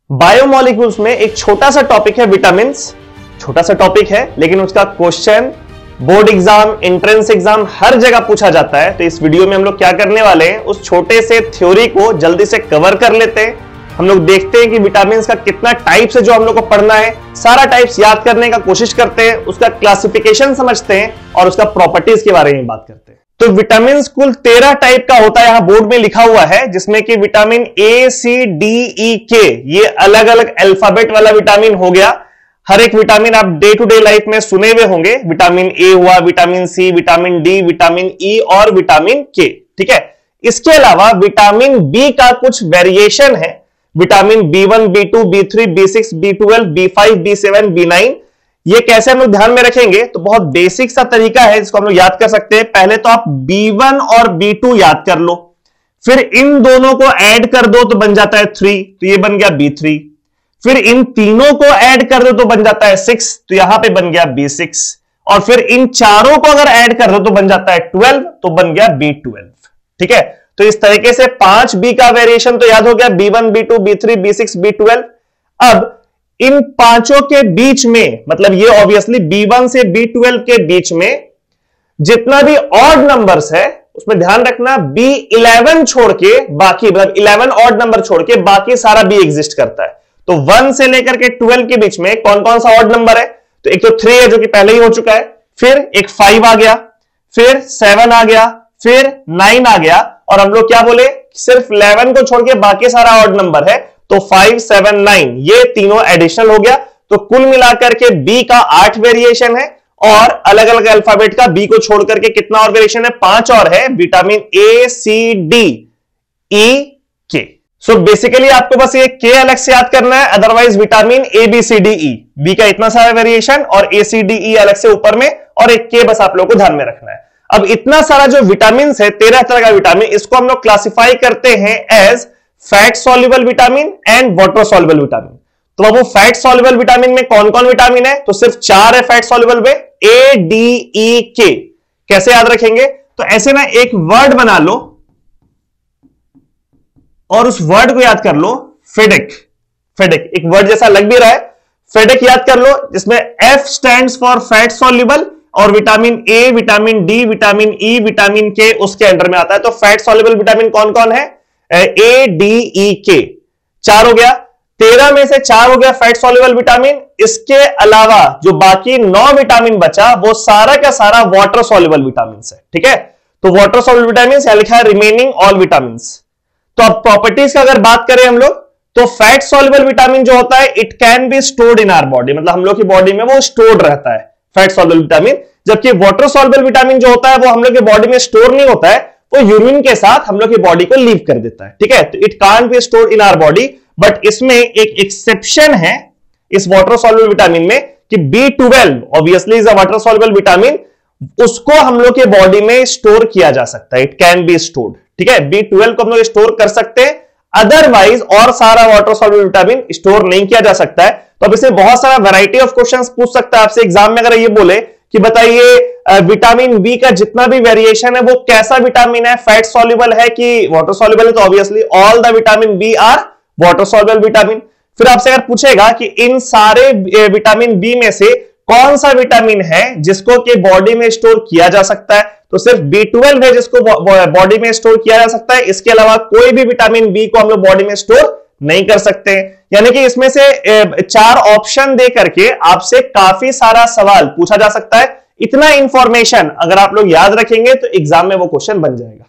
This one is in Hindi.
बायोमोलिक्यूल्स में एक छोटा सा टॉपिक है विटामिन। छोटा सा टॉपिक है लेकिन उसका question board exam, entrance exam हर जगह पूछा जाता है। तो इस वीडियो में हम लोग क्या करने वाले हैं, उस छोटे से थ्योरी को जल्दी से कवर कर लेते हैं। हम लोग देखते हैं कि विटामिन का कितना टाइप्स है जो हम लोग को पढ़ना है, सारा टाइप्स याद करने का कोशिश करते हैं, उसका क्लासिफिकेशन समझते हैं और उसका प्रॉपर्टीज के बारे में बात करते हैं। तो विटामिन कुल 13 टाइप का होता है, यहां बोर्ड में लिखा हुआ है, जिसमें कि विटामिन ए, सी, डी, ई, के ये अलग अलग अल्फाबेट वाला विटामिन हो गया। हर एक विटामिन आप डे टू डे लाइफ में सुने हुए होंगे। विटामिन ए हुआ, vitamin C, vitamin D, vitamin E और विटामिन के। ठीक है, इसके अलावा विटामिन बी का कुछ वेरिएशन है। Vitamin B1, B2, B3, B6, B12, B5, B7, B9। ये कैसे हम लोग ध्यान में रखेंगे, तो बहुत बेसिक सा तरीका है जिसको हम लोग याद कर सकते हैं। पहले तो आप B1 और B2 याद कर लो, फिर इन दोनों को ऐड कर दो तो बन जाता है 3, तो ये बन गया B3। फिर इन तीनों को ऐड कर दो तो बन जाता है 6, तो यहां पे बन गया B6। और फिर इन चारों को अगर ऐड कर दो तो बन जाता है 12, तो बन गया B12। ठीक है, तो इस तरीके से 5 बी का वेरिएशन तो याद हो गया, B1, B2, B3, B6, B12। अब इन पांचों के बीच में, मतलब ये ऑब्वियसली B1 से B12 के बीच में जितना भी ऑड नंबर्स है उसमें ध्यान रखना, B11 छोड़ के बाकी, मतलब 11 ऑड नंबर छोड़ के बाकी सारा B एग्जिस्ट करता है। तो 1 से लेकर के 12 के बीच में कौन कौन सा ऑड नंबर है, तो एक तो 3 है जो कि पहले ही हो चुका है, फिर एक 5 आ गया, फिर 7 आ गया, फिर 9 आ गया, और हम लोग क्या बोले, सिर्फ 11 को छोड़ के बाकी सारा ऑड नंबर है, तो 5, 7, 9 ये तीनों एडिशनल हो गया। तो कुल मिलाकर के बी का 8 वेरिएशन है, और अलग अलग अल्फाबेट का बी को छोड़ करके कितना और वेरिएशन है, 5 और है, विटामिन ए, सी, डी, ई, के। सो बेसिकली आपको बस ये के अलग से याद करना है, otherwise vitamin A, B, C, D, E, B का इतना सारा वेरिएशन और ए, सी, डी, ई अलग से ऊपर में, और एक के बस आप लोग को ध्यान में रखना है। अब इतना सारा जो विटामिन है, 13 तरह का विटामिन, इसको हम लोग क्लासिफाई करते हैं as fat soluble vitamin and water soluble vitamin. तो अब वो फैट सॉल्युबल विटामिन में कौन कौन विटामिन है, तो सिर्फ 4 है फैट सॉल्युबल में, ए, डी, ई, के। कैसे याद रखेंगे, तो ऐसे ना एक वर्ड बना लो और उस वर्ड को याद कर लो, फेडेक। फेडेक एक वर्ड जैसा लग भी रहा है, फेडेक याद कर लो, जिसमें F stands for fat soluble, और vitamin A, vitamin D, vitamin E, vitamin K उसके अंडर में आता है। तो फैट सॉल्युबल विटामिन कौन कौन है, ए, डी, ई, के, 4 हो गया। 13 में से 4 हो गया फैट सॉल्युबल विटामिन। इसके अलावा जो बाकी 9 विटामिन बचा, वो सारा का सारा वाटर सॉल्युबल विटामिन है। ठीक है, तो वाटर सॉल्युबल विटामिन यहां लिखा है रिमेनिंग ऑल विटामिन। तो अब प्रॉपर्टीज का अगर बात करें हम लोग, तो फैट सॉल्युबल विटामिन जो होता है, it can be stored in our body, मतलब हम लोग की बॉडी में वो स्टोर्ड रहता है फैट सॉल्युबल विटामिन। जबकि वाटर सॉल्युबल विटामिन जो होता है वो हम लोग की बॉडी में स्टोर नहीं होता है, वो यूरिन के साथ हम लोग की बॉडी को लीव कर देता है। ठीक है, तो it can't be stored in our body, but इसमें एक एक्सेप्शन है इस वाटर सॉल्युबल विटामिन में कि B12 obviously is a water soluble vitamin, उसको हम लोग के बॉडी में स्टोर किया जा सकता है, इट कैन बी स्टोर्ड। ठीक है, B12 को हम लोग स्टोर कर सकते हैं, अदरवाइज और सारा वाटर सॉल्युबल विटामिन स्टोर नहीं किया जा सकता है। तो अब इसमें बहुत सारा वैरायटी ऑफ क्वेश्चंस पूछ सकता है आपसे एग्जाम में। अगर ये बोले कि बताइए विटामिन बी का जितना भी वेरिएशन है वो कैसा विटामिन है, फैट सॉल्युबल है कि वाटर सॉल्युबल है, तो obviously all the vitamin B are water soluble vitamin. फिर आपसे अगर पूछेगा कि इन सारे विटामिन बी में से कौन सा विटामिन है जिसको के बॉडी में स्टोर किया जा सकता है, तो सिर्फ B12 है जिसको बॉडी में स्टोर किया जा सकता है। इसके अलावा कोई भी विटामिन बी को हम लोग बॉडी में स्टोर नहीं कर सकते। यानी कि इसमें से 4 ऑप्शन दे करके आपसे काफी सारा सवाल पूछा जा सकता है। इतना इंफॉर्मेशन अगर आप लोग याद रखेंगे तो एग्जाम में वो क्वेश्चन बन जाएगा।